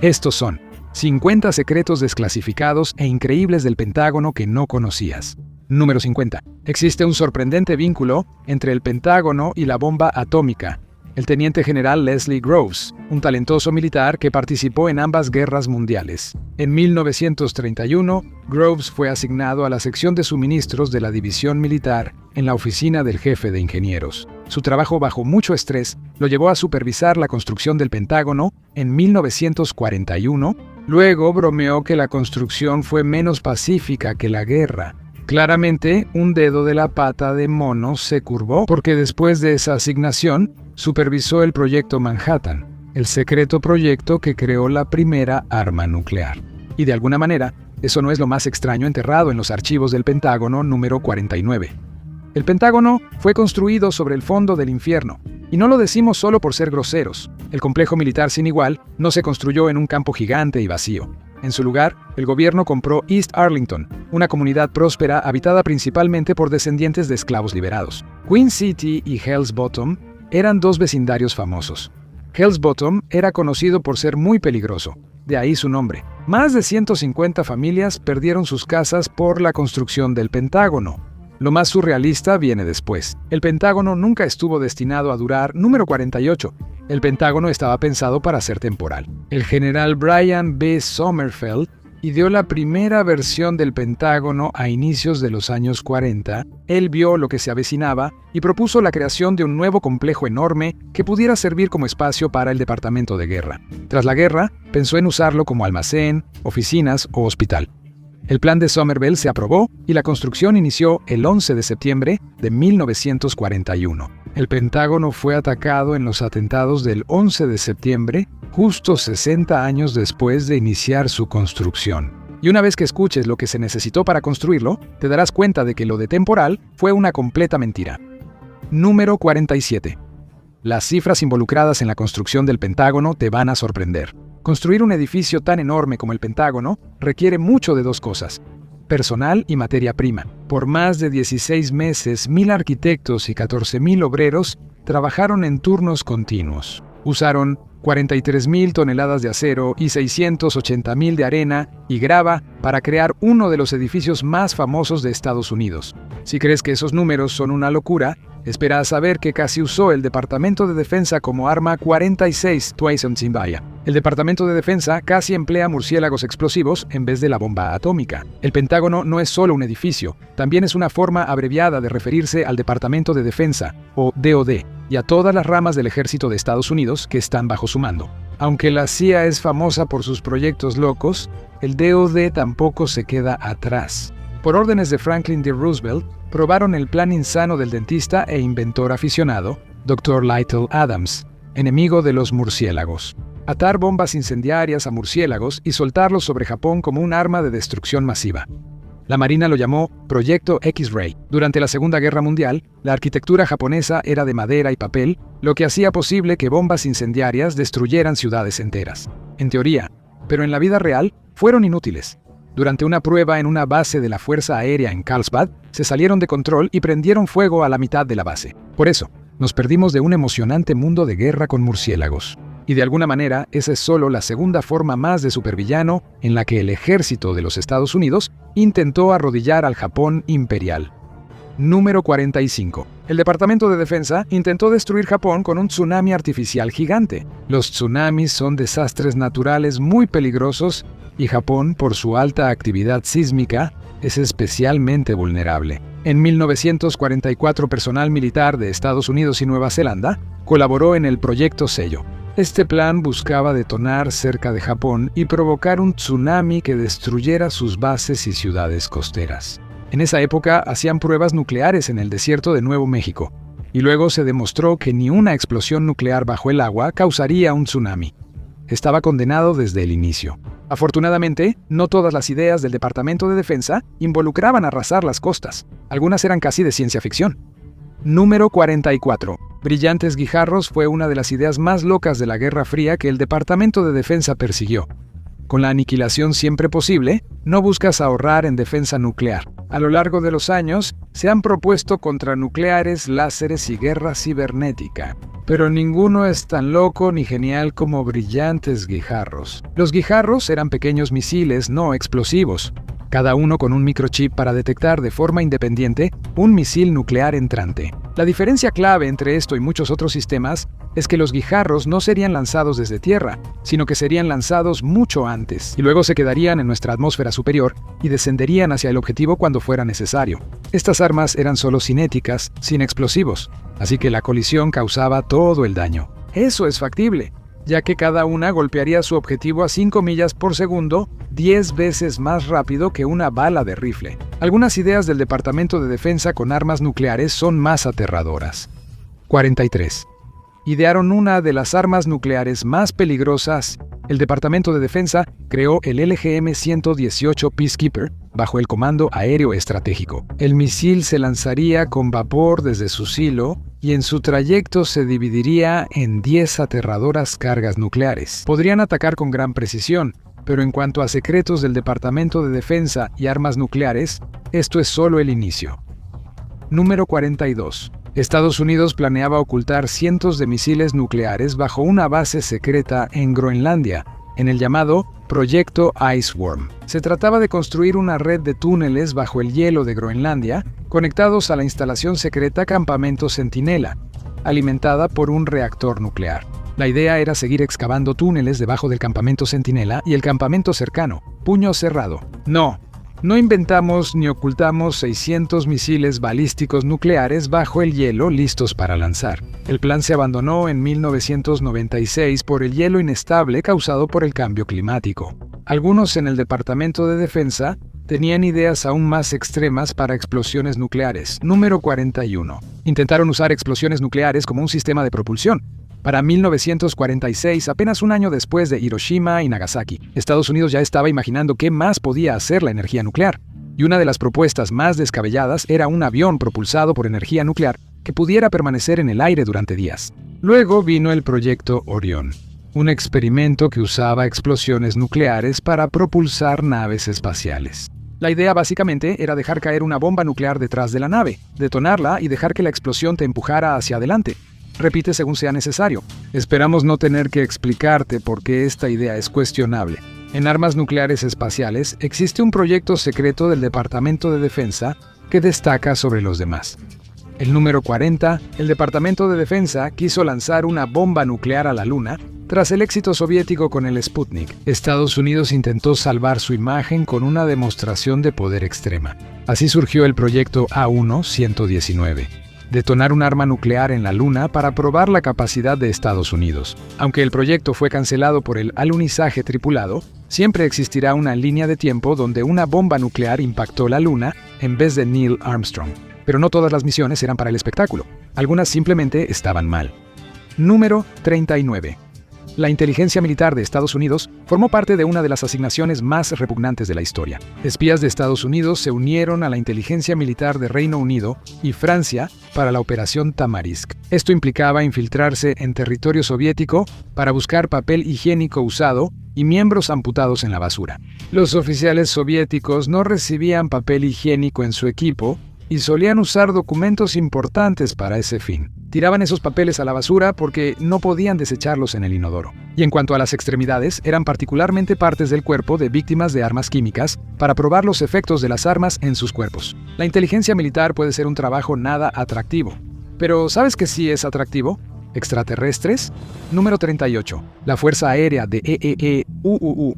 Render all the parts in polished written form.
Estos son 50 secretos desclasificados e increíbles del Pentágono que no conocías. Número 50. Existe un sorprendente vínculo entre el Pentágono y la bomba atómica. El teniente general Leslie Groves, un talentoso militar que participó en ambas guerras mundiales. En 1931, Groves fue asignado a la sección de suministros de la división militar en la oficina del jefe de ingenieros. Su trabajo bajo mucho estrés lo llevó a supervisar la construcción del Pentágono en 1941. Luego bromeó que la construcción fue menos pacífica que la guerra. Claramente, un dedo de la pata de mono se curvó porque después de esa asignación, supervisó el proyecto Manhattan, el secreto proyecto que creó la primera arma nuclear. Y de alguna manera, eso no es lo más extraño enterrado en los archivos del Pentágono número 49. El Pentágono fue construido sobre el fondo del infierno, y no lo decimos solo por ser groseros. El complejo militar sin igual no se construyó en un campo gigante y vacío. En su lugar, el gobierno compró East Arlington, una comunidad próspera habitada principalmente por descendientes de esclavos liberados. Queen City y Hell's Bottom eran dos vecindarios famosos. Hell's Bottom era conocido por ser muy peligroso, de ahí su nombre. Más de 150 familias perdieron sus casas por la construcción del Pentágono. Lo más surrealista viene después. El Pentágono nunca estuvo destinado a durar. Número 48. El Pentágono estaba pensado para ser temporal. El general Brian B. Sommerfeld ideó la primera versión del Pentágono a inicios de los años 40. Él vio lo que se avecinaba y propuso la creación de un nuevo complejo enorme que pudiera servir como espacio para el Departamento de Guerra. Tras la guerra, pensó en usarlo como almacén, oficinas o hospital. El plan de Sommerfeld se aprobó y la construcción inició el 11 de septiembre de 1941. El Pentágono fue atacado en los atentados del 11 de septiembre, justo 60 años después de iniciar su construcción. Y una vez que escuches lo que se necesitó para construirlo, te darás cuenta de que lo de temporal fue una completa mentira. Número 47. Las cifras involucradas en la construcción del Pentágono te van a sorprender. Construir un edificio tan enorme como el Pentágono requiere mucho de dos cosas: personal y materia prima. Por más de 16 meses, 1,000 arquitectos y 14,000 obreros trabajaron en turnos continuos. Usaron 43,000 toneladas de acero y 680,000 de arena y grava para crear uno de los edificios más famosos de Estados Unidos. Si crees que esos números son una locura, espera a saber que casi usó el Departamento de Defensa como arma 46 Twice-on-Zimbaya. El Departamento de Defensa casi emplea murciélagos explosivos en vez de la bomba atómica. El Pentágono no es solo un edificio, también es una forma abreviada de referirse al Departamento de Defensa, o DoD, y a todas las ramas del Ejército de Estados Unidos que están bajo su mando. Aunque la CIA es famosa por sus proyectos locos, el DoD tampoco se queda atrás. Por órdenes de Franklin D. Roosevelt, probaron el plan insano del dentista e inventor aficionado, Dr. Lytle Adams, enemigo de los murciélagos. Atar bombas incendiarias a murciélagos y soltarlos sobre Japón como un arma de destrucción masiva. La Marina lo llamó Proyecto X-Ray. Durante la Segunda Guerra Mundial, la arquitectura japonesa era de madera y papel, lo que hacía posible que bombas incendiarias destruyeran ciudades enteras. En teoría, pero en la vida real, fueron inútiles. Durante una prueba en una base de la Fuerza Aérea en Carlsbad, se salieron de control y prendieron fuego a la mitad de la base. Por eso, nos perdimos de un emocionante mundo de guerra con murciélagos. Y de alguna manera, esa es solo la segunda forma más de supervillano en la que el ejército de los Estados Unidos intentó arrodillar al Japón imperial. Número 45. El Departamento de Defensa intentó destruir Japón con un tsunami artificial gigante. Los tsunamis son desastres naturales muy peligrosos y Japón, por su alta actividad sísmica, es especialmente vulnerable. En 1944, personal militar de Estados Unidos y Nueva Zelanda colaboró en el Proyecto Sello. Este plan buscaba detonar cerca de Japón y provocar un tsunami que destruyera sus bases y ciudades costeras. En esa época hacían pruebas nucleares en el desierto de Nuevo México, y luego se demostró que ni una explosión nuclear bajo el agua causaría un tsunami. Estaba condenado desde el inicio. Afortunadamente, no todas las ideas del Departamento de Defensa involucraban arrasar las costas. Algunas eran casi de ciencia ficción. Número 44. Brillantes guijarros fue una de las ideas más locas de la Guerra Fría que el Departamento de Defensa persiguió. Con la aniquilación siempre posible, no buscas ahorrar en defensa nuclear. A lo largo de los años, se han propuesto contranucleares, láseres y guerra cibernética. Pero ninguno es tan loco ni genial como brillantes guijarros. Los guijarros eran pequeños misiles no explosivos, cada uno con un microchip para detectar de forma independiente un misil nuclear entrante. La diferencia clave entre esto y muchos otros sistemas es que los guijarros no serían lanzados desde tierra, sino que serían lanzados mucho antes, y luego se quedarían en nuestra atmósfera superior y descenderían hacia el objetivo cuando fuera necesario. Estas armas eran solo cinéticas, sin explosivos, así que la colisión causaba todo el daño. Eso es factible, ya que cada una golpearía su objetivo a 5 millas por segundo, 10 veces más rápido que una bala de rifle. Algunas ideas del Departamento de Defensa con armas nucleares son más aterradoras. 43. Idearon una de las armas nucleares más peligrosas. El Departamento de Defensa creó el LGM-118 Peacekeeper bajo el Comando Aéreo Estratégico. El misil se lanzaría con vapor desde su silo y en su trayecto se dividiría en 10 aterradoras cargas nucleares. Podrían atacar con gran precisión, pero en cuanto a secretos del Departamento de Defensa y armas nucleares, esto es solo el inicio. Número 42. Estados Unidos planeaba ocultar cientos de misiles nucleares bajo una base secreta en Groenlandia, en el llamado Proyecto Iceworm. Se trataba de construir una red de túneles bajo el hielo de Groenlandia, conectados a la instalación secreta Campamento Centinela, alimentada por un reactor nuclear. La idea era seguir excavando túneles debajo del Campamento Centinela y el campamento cercano, Puño Cerrado. No inventamos ni ocultamos 600 misiles balísticos nucleares bajo el hielo listos para lanzar. El plan se abandonó en 1996 por el hielo inestable causado por el cambio climático. Algunos en el Departamento de Defensa tenían ideas aún más extremas para explosiones nucleares. Número 41. Intentaron usar explosiones nucleares como un sistema de propulsión. Para 1946, apenas un año después de Hiroshima y Nagasaki, Estados Unidos ya estaba imaginando qué más podía hacer la energía nuclear. Y una de las propuestas más descabelladas era un avión propulsado por energía nuclear que pudiera permanecer en el aire durante días. Luego vino el proyecto Orión, un experimento que usaba explosiones nucleares para propulsar naves espaciales. La idea básicamente era dejar caer una bomba nuclear detrás de la nave, detonarla y dejar que la explosión te empujara hacia adelante. Repite según sea necesario. Esperamos no tener que explicarte por qué esta idea es cuestionable. En armas nucleares espaciales existe un proyecto secreto del Departamento de Defensa que destaca sobre los demás. El número 40, el Departamento de Defensa quiso lanzar una bomba nuclear a la Luna tras el éxito soviético con el Sputnik. Estados Unidos intentó salvar su imagen con una demostración de poder extrema. Así surgió el proyecto A1-119. Detonar un arma nuclear en la Luna para probar la capacidad de Estados Unidos. Aunque el proyecto fue cancelado por el alunizaje tripulado, siempre existirá una línea de tiempo donde una bomba nuclear impactó la Luna en vez de Neil Armstrong. Pero no todas las misiones eran para el espectáculo. Algunas simplemente estaban mal. Número 39. La inteligencia militar de Estados Unidos formó parte de una de las asignaciones más repugnantes de la historia. Espías de Estados Unidos se unieron a la inteligencia militar de Reino Unido y Francia para la Operación Tamarisk. Esto implicaba infiltrarse en territorio soviético para buscar papel higiénico usado y miembros amputados en la basura. Los oficiales soviéticos no recibían papel higiénico en su equipo y solían usar documentos importantes para ese fin. Tiraban esos papeles a la basura porque no podían desecharlos en el inodoro. Y en cuanto a las extremidades, eran particularmente partes del cuerpo de víctimas de armas químicas para probar los efectos de las armas en sus cuerpos. La inteligencia militar puede ser un trabajo nada atractivo. Pero ¿sabes qué sí es atractivo? ¿Extraterrestres? Número 38. La Fuerza Aérea de EEE-UUU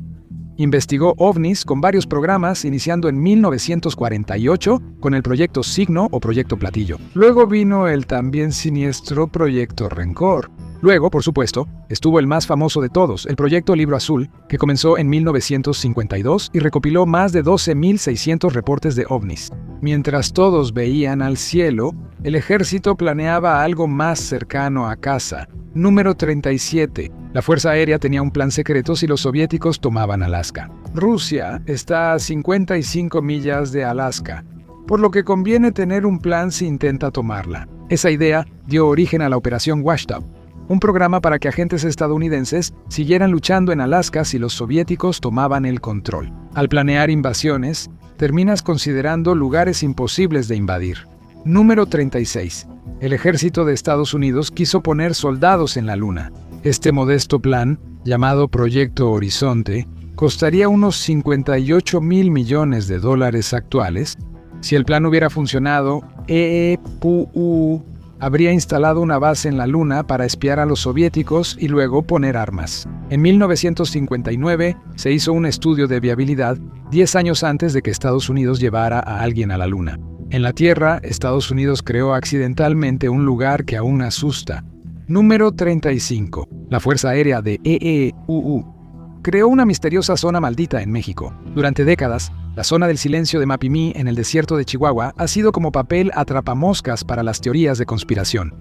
investigó ovnis con varios programas, iniciando en 1948 con el Proyecto Signo o Proyecto Platillo. Luego vino el también siniestro Proyecto Rencor. Luego, por supuesto, estuvo el más famoso de todos, el Proyecto Libro Azul, que comenzó en 1952 y recopiló más de 12.600 reportes de ovnis. Mientras todos veían al cielo, el ejército planeaba algo más cercano a casa. Número 37. La Fuerza Aérea tenía un plan secreto si los soviéticos tomaban Alaska. Rusia está a 55 millas de Alaska, por lo que conviene tener un plan si intenta tomarla. Esa idea dio origen a la Operación Washtub, un programa para que agentes estadounidenses siguieran luchando en Alaska si los soviéticos tomaban el control. Al planear invasiones, terminas considerando lugares imposibles de invadir. Número 36. El ejército de Estados Unidos quiso poner soldados en la Luna. Este modesto plan, llamado Proyecto Horizonte, costaría unos 58,000 millones de dólares actuales. Si el plan hubiera funcionado, EEPU habría instalado una base en la Luna para espiar a los soviéticos y luego poner armas. En 1959 se hizo un estudio de viabilidad 10 años antes de que Estados Unidos llevara a alguien a la Luna. En la Tierra, Estados Unidos creó accidentalmente un lugar que aún asusta. Número 35. La Fuerza Aérea de EEUU creó una misteriosa zona maldita en México. Durante décadas, la zona del silencio de Mapimí en el desierto de Chihuahua ha sido como papel atrapamoscas para las teorías de conspiración.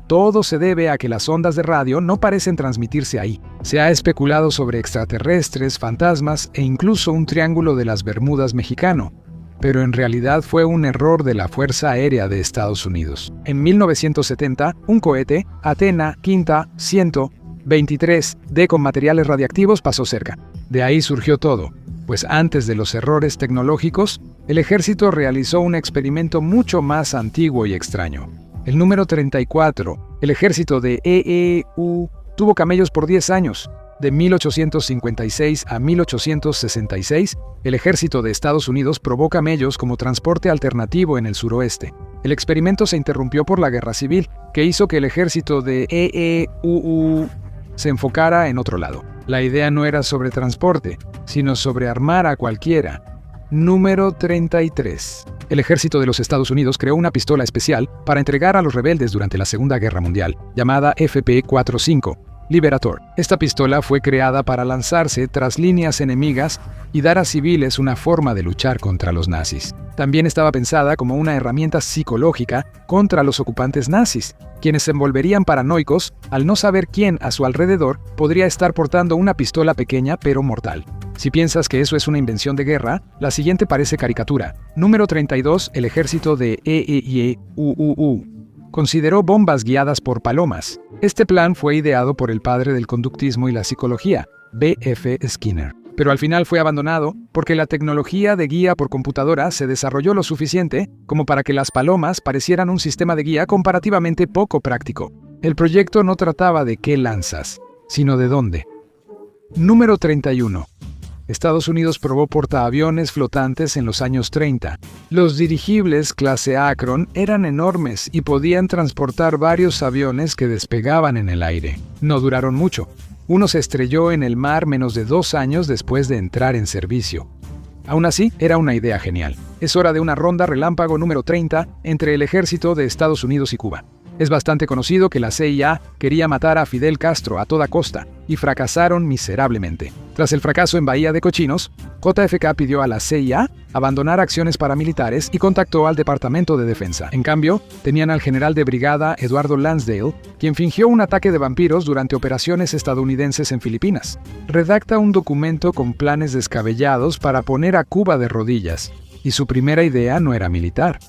Todo se debe a que las ondas de radio no parecen transmitirse ahí. Se ha especulado sobre extraterrestres, fantasmas e incluso un triángulo de las Bermudas mexicano, pero en realidad fue un error de la Fuerza Aérea de Estados Unidos. En 1970, un cohete, Athena Quinta 123D con materiales radiactivos pasó cerca. De ahí surgió todo, pues antes de los errores tecnológicos, el ejército realizó un experimento mucho más antiguo y extraño. El número 34. El ejército de EEU tuvo camellos por 10 años. De 1856 a 1866, el ejército de Estados Unidos probó camellos como transporte alternativo en el suroeste. El experimento se interrumpió por la guerra civil, que hizo que el ejército de EEUU se enfocara en otro lado. La idea no era sobre transporte, sino sobre armar a cualquiera. Número 33. El ejército de los Estados Unidos creó una pistola especial para entregar a los rebeldes durante la Segunda Guerra Mundial, llamada FP-45. Liberator. Esta pistola fue creada para lanzarse tras líneas enemigas y dar a civiles una forma de luchar contra los nazis. También estaba pensada como una herramienta psicológica contra los ocupantes nazis, quienes se envolverían paranoicos al no saber quién a su alrededor podría estar portando una pistola pequeña pero mortal. Si piensas que eso es una invención de guerra, la siguiente parece caricatura. Número 32. El ejército de EEUU consideró bombas guiadas por palomas. Este plan fue ideado por el padre del conductismo y la psicología, B.F. Skinner. Pero al final fue abandonado porque la tecnología de guía por computadora se desarrolló lo suficiente como para que las palomas parecieran un sistema de guía comparativamente poco práctico. El proyecto no trataba de qué lanzas, sino de dónde. Número 31. Estados Unidos probó portaaviones flotantes en los años 30. Los dirigibles clase Akron eran enormes y podían transportar varios aviones que despegaban en el aire. No duraron mucho. Uno se estrelló en el mar menos de 2 años después de entrar en servicio. Aún así, era una idea genial. Es hora de una ronda relámpago número 30 entre el ejército de Estados Unidos y Cuba. Es bastante conocido que la CIA quería matar a Fidel Castro a toda costa y fracasaron miserablemente. Tras el fracaso en Bahía de Cochinos, JFK pidió a la CIA abandonar acciones paramilitares y contactó al Departamento de Defensa. En cambio, tenían al general de brigada Eduardo Lansdale, quien fingió un ataque de vampiros durante operaciones estadounidenses en Filipinas. Redacta un documento con planes descabellados para poner a Cuba de rodillas, y su primera idea no era militar.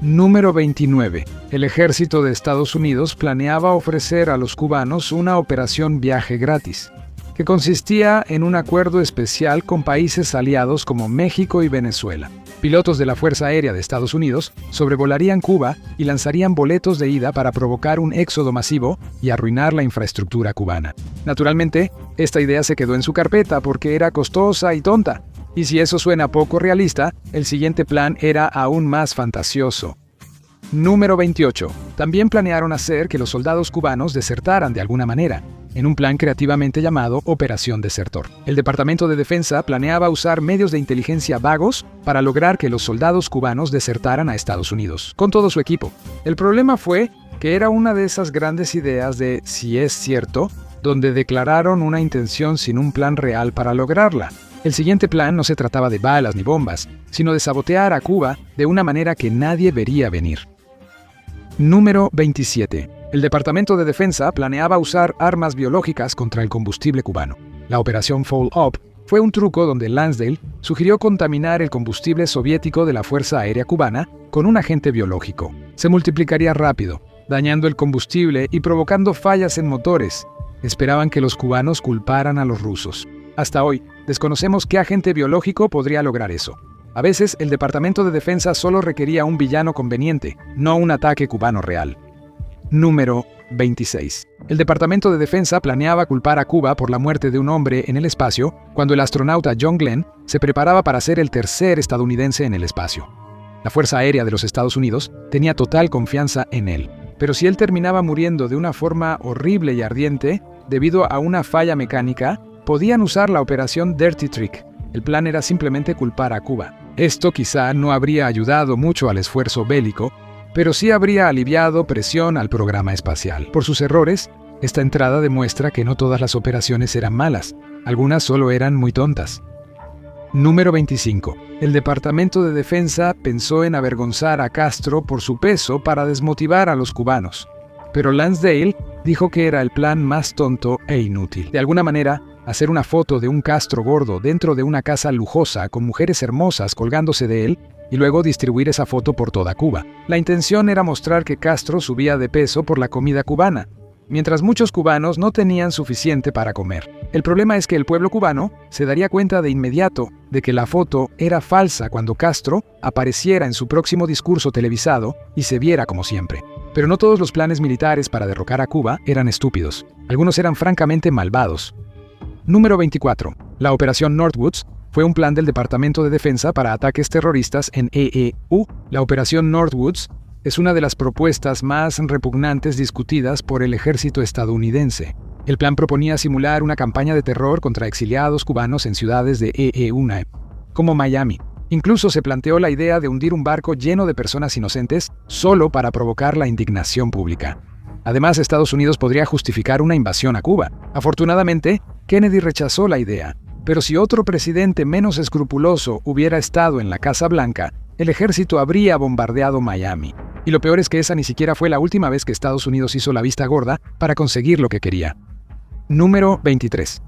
Número 29. El ejército de Estados Unidos planeaba ofrecer a los cubanos una operación viaje gratis, que consistía en un acuerdo especial con países aliados como México y Venezuela. Pilotos de la Fuerza Aérea de Estados Unidos sobrevolarían Cuba y lanzarían boletos de ida para provocar un éxodo masivo y arruinar la infraestructura cubana. Naturalmente, esta idea se quedó en su carpeta porque era costosa y tonta. Y si eso suena poco realista, el siguiente plan era aún más fantasioso. Número 28. También planearon hacer que los soldados cubanos desertaran de alguna manera, en un plan creativamente llamado Operación Desertor. El Departamento de Defensa planeaba usar medios de inteligencia vagos para lograr que los soldados cubanos desertaran a Estados Unidos, con todo su equipo. El problema fue que era una de esas grandes ideas de si es cierto, donde declararon una intención sin un plan real para lograrla. El siguiente plan no se trataba de balas ni bombas, sino de sabotear a Cuba de una manera que nadie vería venir. Número 27. El Departamento de Defensa planeaba usar armas biológicas contra el combustible cubano. La operación Fall Up fue un truco donde Lansdale sugirió contaminar el combustible soviético de la Fuerza Aérea Cubana con un agente biológico. Se multiplicaría rápido, dañando el combustible y provocando fallas en motores. Esperaban que los cubanos culparan a los rusos. Hasta hoy, desconocemos qué agente biológico podría lograr eso. A veces, el Departamento de Defensa solo requería un villano conveniente, no un ataque cubano real. Número 26. El Departamento de Defensa planeaba culpar a Cuba por la muerte de un hombre en el espacio cuando el astronauta John Glenn se preparaba para ser el tercer estadounidense en el espacio. La Fuerza Aérea de los Estados Unidos tenía total confianza en él. Pero si él terminaba muriendo de una forma horrible y ardiente, debido a una falla mecánica, podían usar la operación Dirty Trick. El plan era simplemente culpar a Cuba. Esto quizá no habría ayudado mucho al esfuerzo bélico, pero sí habría aliviado presión al programa espacial. Por sus errores, esta entrada demuestra que no todas las operaciones eran malas, algunas solo eran muy tontas. Número 25. El Departamento de Defensa pensó en avergonzar a Castro por su peso para desmotivar a los cubanos. Pero Lansdale dijo que era el plan más tonto e inútil. De alguna manera, hacer una foto de un Castro gordo dentro de una casa lujosa con mujeres hermosas colgándose de él y luego distribuir esa foto por toda Cuba. La intención era mostrar que Castro subía de peso por la comida cubana, mientras muchos cubanos no tenían suficiente para comer. El problema es que el pueblo cubano se daría cuenta de inmediato de que la foto era falsa cuando Castro apareciera en su próximo discurso televisado y se viera como siempre. Pero no todos los planes militares para derrocar a Cuba eran estúpidos. Algunos eran francamente malvados. Número 24. La Operación Northwoods fue un plan del Departamento de Defensa para ataques terroristas en EEU. La Operación Northwoods es una de las propuestas más repugnantes discutidas por el ejército estadounidense. El plan proponía simular una campaña de terror contra exiliados cubanos en ciudades de EEU, como Miami. Incluso se planteó la idea de hundir un barco lleno de personas inocentes solo para provocar la indignación pública. Además, Estados Unidos podría justificar una invasión a Cuba. Afortunadamente, Kennedy rechazó la idea. Pero si otro presidente menos escrupuloso hubiera estado en la Casa Blanca, el ejército habría bombardeado Miami. Y lo peor es que esa ni siquiera fue la última vez que Estados Unidos hizo la vista gorda para conseguir lo que quería. Número 23.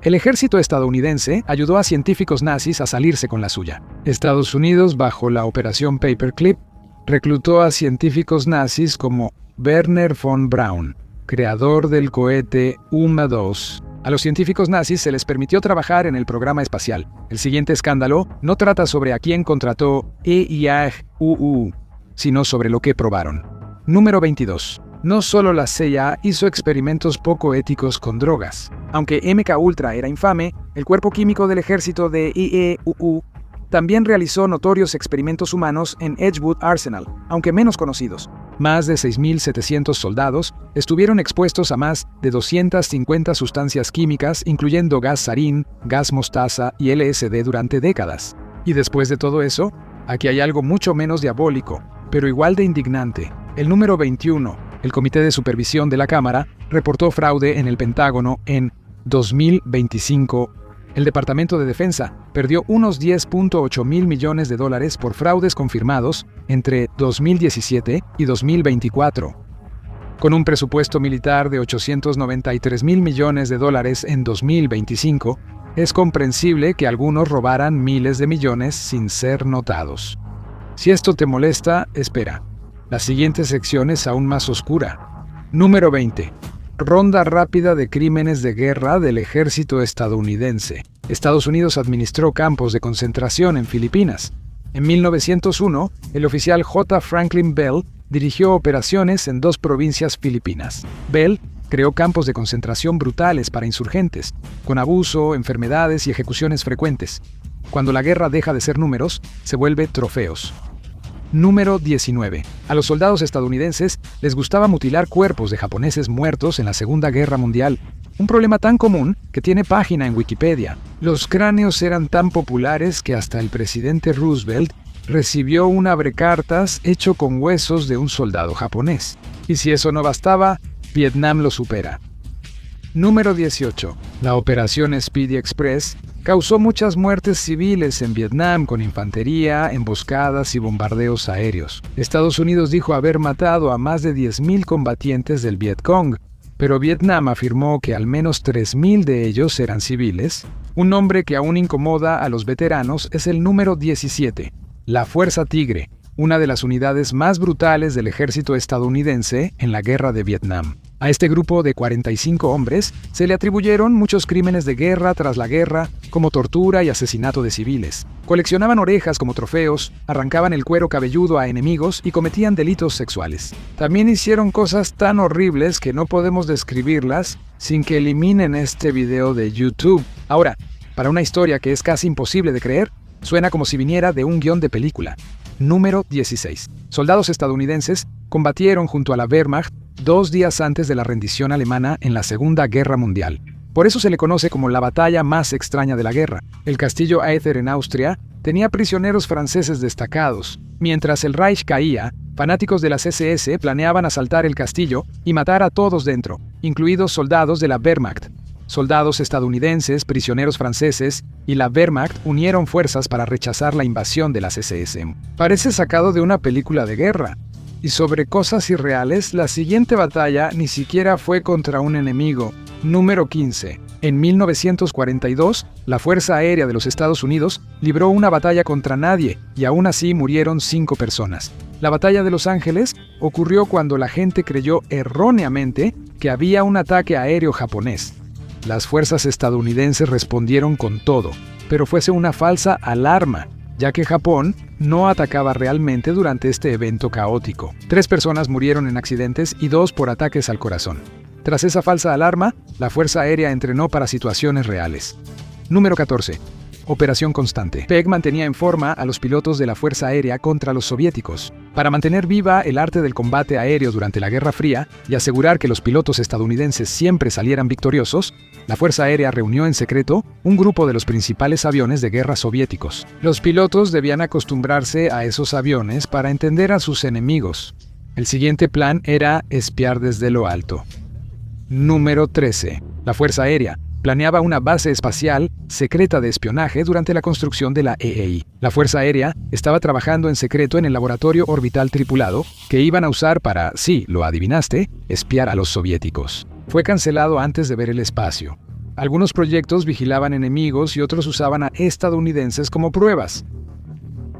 El ejército estadounidense ayudó a científicos nazis a salirse con la suya. Estados Unidos, bajo la Operación Paperclip, reclutó a científicos nazis como Wernher von Braun, creador del cohete UMA-2. A los científicos nazis se les permitió trabajar en el programa espacial. El siguiente escándalo no trata sobre a quién contrató EIAG-UU, sino sobre lo que probaron. Número 22. No solo la CIA hizo experimentos poco éticos con drogas. Aunque MKUltra era infame, el cuerpo químico del ejército de IEUU también realizó notorios experimentos humanos en Edgewood Arsenal, aunque menos conocidos. Más de 6.700 soldados estuvieron expuestos a más de 250 sustancias químicas, incluyendo gas sarín, gas mostaza y LSD durante décadas. Y después de todo eso, aquí hay algo mucho menos diabólico, pero igual de indignante. El número 21, el Comité de Supervisión de la Cámara, reportó fraude en el Pentágono en 2025. El Departamento de Defensa perdió unos $10.8 mil millones por fraudes confirmados entre 2017 y 2024. Con un presupuesto militar de $893 mil millones en 2025, es comprensible que algunos robaran miles de millones sin ser notados. Si esto te molesta, espera. La siguiente sección es aún más oscura. Número 20. Ronda rápida de crímenes de guerra del ejército estadounidense. Estados Unidos administró campos de concentración en Filipinas. En 1901, el oficial J. Franklin Bell dirigió operaciones en 2 provincias filipinas. Bell creó campos de concentración brutales para insurgentes, con abuso, enfermedades y ejecuciones frecuentes. Cuando la guerra deja de ser números, se vuelve trofeos. Número 19. A los soldados estadounidenses les gustaba mutilar cuerpos de japoneses muertos en la Segunda Guerra Mundial, un problema tan común que tiene página en Wikipedia. Los cráneos eran tan populares que hasta el presidente Roosevelt recibió un abrecartas hecho con huesos de un soldado japonés. Y si eso no bastaba, Vietnam lo supera. Número 18. La Operación Speedy Express causó muchas muertes civiles en Vietnam con infantería, emboscadas y bombardeos aéreos. Estados Unidos dijo haber matado a más de 10.000 combatientes del Vietcong, pero Vietnam afirmó que al menos 3.000 de ellos eran civiles. Un nombre que aún incomoda a los veteranos es el número 17, la Fuerza Tigre, una de las unidades más brutales del ejército estadounidense en la guerra de Vietnam. A este grupo de 45 hombres se le atribuyeron muchos crímenes de guerra tras la guerra, como tortura y asesinato de civiles. Coleccionaban orejas como trofeos, arrancaban el cuero cabelludo a enemigos y cometían delitos sexuales. También hicieron cosas tan horribles que no podemos describirlas sin que eliminen este video de YouTube. Ahora, para una historia que es casi imposible de creer, suena como si viniera de un guión de película. Número 16. Soldados estadounidenses combatieron junto a la Wehrmacht 2 días antes de la rendición alemana en la Segunda Guerra Mundial. Por eso se le conoce como la batalla más extraña de la guerra. El castillo Aether en Austria tenía prisioneros franceses destacados. Mientras el Reich caía, fanáticos de las SS planeaban asaltar el castillo y matar a todos dentro, incluidos soldados de la Wehrmacht. Soldados estadounidenses, prisioneros franceses y la Wehrmacht unieron fuerzas para rechazar la invasión de las SS. Parece sacado de una película de guerra. Y sobre cosas irreales, la siguiente batalla ni siquiera fue contra un enemigo. Número 15. En 1942, la Fuerza Aérea de los Estados Unidos libró una batalla contra nadie y aún así murieron 5 personas. La batalla de Los Ángeles ocurrió cuando la gente creyó erróneamente que había un ataque aéreo japonés. Las fuerzas estadounidenses respondieron con todo, pero fuese una falsa alarma, ya que Japón no atacaba realmente durante este evento caótico. 3 personas murieron en accidentes y 2 por ataques al corazón. Tras esa falsa alarma, la Fuerza Aérea entrenó para situaciones reales. Número 14. Operación Constante. Pegg mantenía en forma a los pilotos de la Fuerza Aérea contra los soviéticos. Para mantener viva el arte del combate aéreo durante la Guerra Fría y asegurar que los pilotos estadounidenses siempre salieran victoriosos, la Fuerza Aérea reunió en secreto un grupo de los principales aviones de guerra soviéticos. Los pilotos debían acostumbrarse a esos aviones para entender a sus enemigos. El siguiente plan era espiar desde lo alto. Número 13. La Fuerza Aérea planeaba una base espacial secreta de espionaje durante la construcción de la EEI. La Fuerza Aérea estaba trabajando en secreto en el laboratorio orbital tripulado que iban a usar para, sí, lo adivinaste, espiar a los soviéticos. Fue cancelado antes de ver el espacio. Algunos proyectos vigilaban enemigos y otros usaban a estadounidenses como pruebas.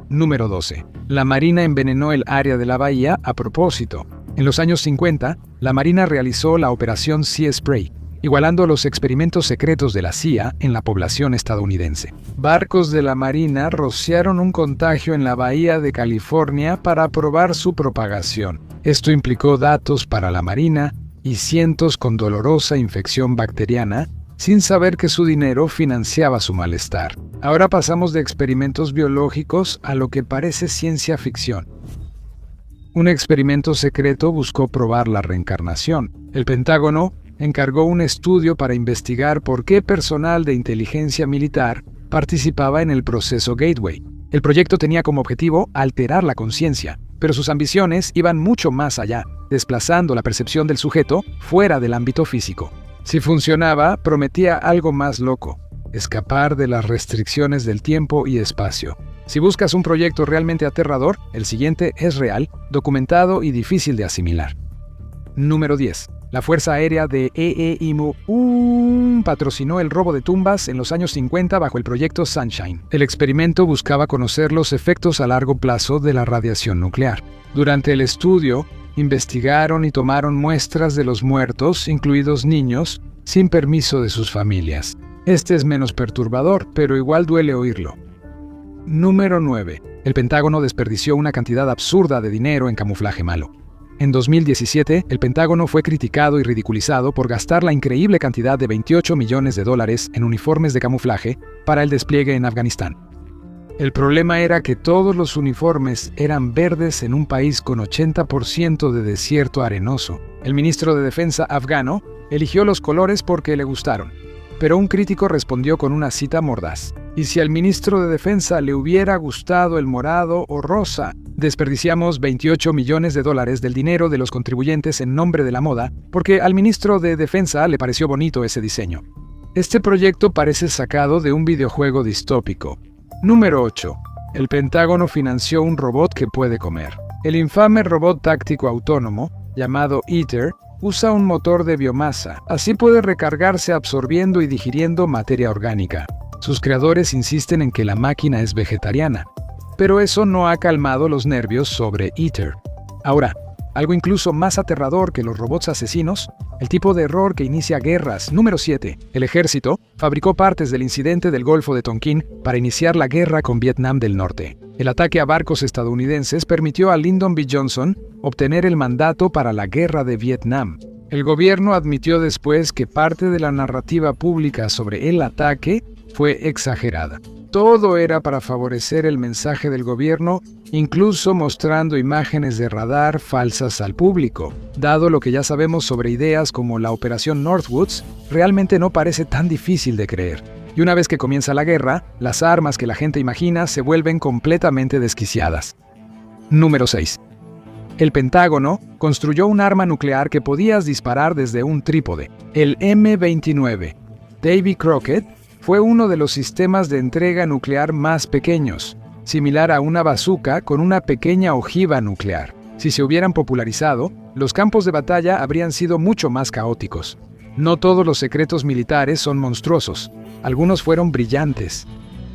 Número 12. La Marina envenenó el área de la bahía a propósito. En los años 50, la Marina realizó la Operación Sea Spray, igualando los experimentos secretos de la CIA en la población estadounidense. Barcos de la Marina rociaron un contagio en la bahía de California para probar su propagación. Esto implicó datos para la Marina y cientos con dolorosa infección bacteriana, sin saber que su dinero financiaba su malestar. Ahora pasamos de experimentos biológicos a lo que parece ciencia ficción. Un experimento secreto buscó probar la reencarnación. El Pentágono encargó un estudio para investigar por qué personal de inteligencia militar participaba en el proceso Gateway. El proyecto tenía como objetivo alterar la conciencia, pero sus ambiciones iban mucho más allá, desplazando la percepción del sujeto fuera del ámbito físico. Si funcionaba, prometía algo más loco: escapar de las restricciones del tiempo y espacio. Si buscas un proyecto realmente aterrador, el siguiente es real, documentado y difícil de asimilar. Número 10. La Fuerza Aérea de EEIMU patrocinó el robo de tumbas en los años 50 bajo el proyecto Sunshine. El experimento buscaba conocer los efectos a largo plazo de la radiación nuclear. Durante el estudio, investigaron y tomaron muestras de los muertos, incluidos niños, sin permiso de sus familias. Este es menos perturbador, pero igual duele oírlo. Número 9. El Pentágono desperdició una cantidad absurda de dinero en camuflaje malo. En 2017, el Pentágono fue criticado y ridiculizado por gastar la increíble cantidad de $28 millones en uniformes de camuflaje para el despliegue en Afganistán. El problema era que todos los uniformes eran verdes en un país con 80% de desierto arenoso. El ministro de Defensa afgano eligió los colores porque le gustaron, pero un crítico respondió con una cita mordaz: ¿y si al ministro de Defensa le hubiera gustado el morado o rosa? Desperdiciamos $28 millones del dinero de los contribuyentes en nombre de la moda porque al ministro de Defensa le pareció bonito ese diseño. Este proyecto parece sacado de un videojuego distópico. Número 8. El Pentágono financió un robot que puede comer. El infame robot táctico autónomo, llamado Eater, usa un motor de biomasa. Así puede recargarse absorbiendo y digiriendo materia orgánica. Sus creadores insisten en que la máquina es vegetariana, pero eso no ha calmado los nervios sobre Eater. Ahora, Algo incluso más aterrador que los robots asesinos, el tipo de error que inicia guerras. Número 7. El ejército fabricó partes del incidente del Golfo de Tonkin para iniciar la guerra con Vietnam del Norte. El ataque a barcos estadounidenses permitió a Lyndon B. Johnson obtener el mandato para la guerra de Vietnam. El gobierno admitió después que parte de la narrativa pública sobre el ataque fue exagerada. Todo era para favorecer el mensaje del gobierno, incluso mostrando imágenes de radar falsas al público. Dado lo que ya sabemos sobre ideas como la Operación Northwoods, realmente no parece tan difícil de creer. Y una vez que comienza la guerra, las armas que la gente imagina se vuelven completamente desquiciadas. Número 6. El Pentágono construyó un arma nuclear que podías disparar desde un trípode, el M-29. Davy Crockett fue uno de los sistemas de entrega nuclear más pequeños, similar a una bazooka con una pequeña ojiva nuclear. Si se hubieran popularizado, los campos de batalla habrían sido mucho más caóticos. No todos los secretos militares son monstruosos, algunos fueron brillantes.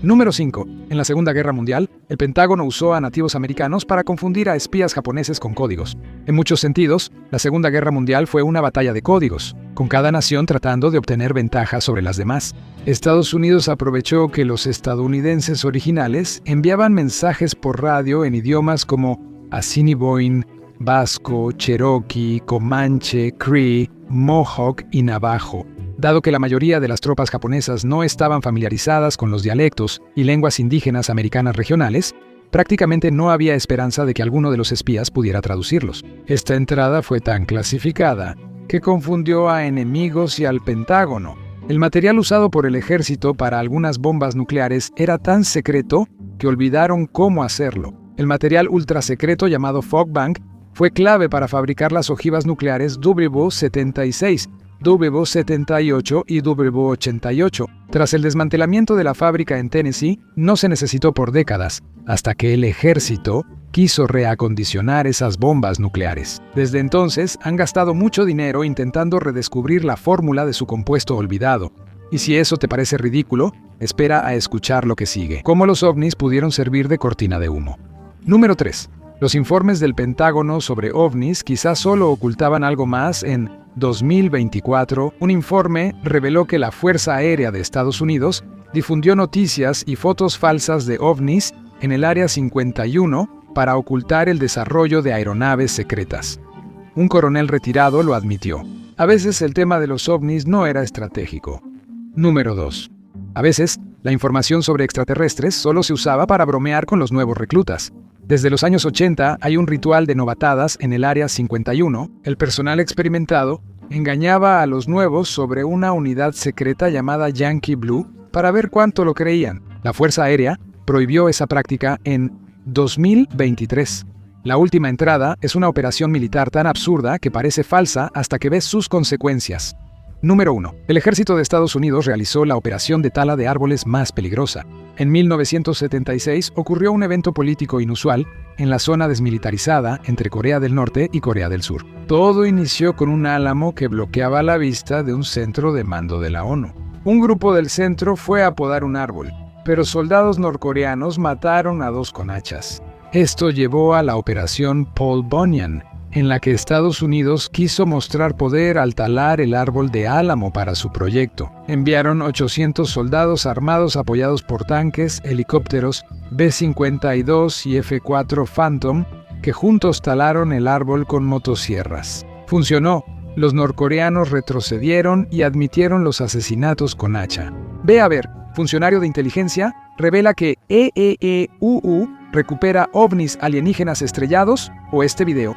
Número 5. En la Segunda Guerra Mundial, el Pentágono usó a nativos americanos para confundir a espías japoneses con códigos. En muchos sentidos, la Segunda Guerra Mundial fue una batalla de códigos, con cada nación tratando de obtener ventaja sobre las demás. Estados Unidos aprovechó que los estadounidenses originales enviaban mensajes por radio en idiomas como Assiniboine, Vasco, Cherokee, Comanche, Cree, Mohawk y Navajo. Dado que la mayoría de las tropas japonesas no estaban familiarizadas con los dialectos y lenguas indígenas americanas regionales, prácticamente no había esperanza de que alguno de los espías pudiera traducirlos. Esta entrada fue tan clasificada que confundió a enemigos y al Pentágono. El material usado por el ejército para algunas bombas nucleares era tan secreto que olvidaron cómo hacerlo. El material ultrasecreto llamado Fog Bank fue clave para fabricar las ojivas nucleares WV-76, WV-78 y WV-88. Tras el desmantelamiento de la fábrica en Tennessee, no se necesitó por décadas, hasta que el ejército quiso reacondicionar esas bombas nucleares. Desde entonces, han gastado mucho dinero intentando redescubrir la fórmula de su compuesto olvidado. Y si eso te parece ridículo, espera a escuchar lo que sigue. Cómo los ovnis pudieron servir de cortina de humo. Número 3. Los informes del Pentágono sobre ovnis quizás solo ocultaban algo más. En 2024, un informe reveló que la Fuerza Aérea de Estados Unidos difundió noticias y fotos falsas de ovnis en el Área 51 para ocultar el desarrollo de aeronaves secretas. Un coronel retirado lo admitió. A veces el tema de los ovnis no era estratégico. Número 2. A veces, la información sobre extraterrestres solo se usaba para bromear con los nuevos reclutas. Desde los años 80 hay un ritual de novatadas en el Área 51. El personal experimentado engañaba a los nuevos sobre una unidad secreta llamada Yankee Blue para ver cuánto lo creían. La Fuerza Aérea prohibió esa práctica en 2023. La última entrada es una operación militar tan absurda que parece falsa hasta que ves sus consecuencias. Número 1. El ejército de Estados Unidos realizó la operación de tala de árboles más peligrosa. En 1976 ocurrió un evento político inusual en la zona desmilitarizada entre Corea del Norte y Corea del Sur. Todo inició con un álamo que bloqueaba la vista de un centro de mando de la ONU. Un grupo del centro fue a podar un árbol, pero soldados norcoreanos mataron a 2 con hachas. Esto llevó a la Operación Paul Bunyan, en la que Estados Unidos quiso mostrar poder al talar el árbol de álamo para su proyecto. Enviaron 800 soldados armados apoyados por tanques, helicópteros B-52 y F-4 Phantom, que juntos talaron el árbol con motosierras. Funcionó. Los norcoreanos retrocedieron y admitieron los asesinatos con hacha. Ve a ver, funcionario de inteligencia revela que EEEUU recupera ovnis alienígenas estrellados, o este video.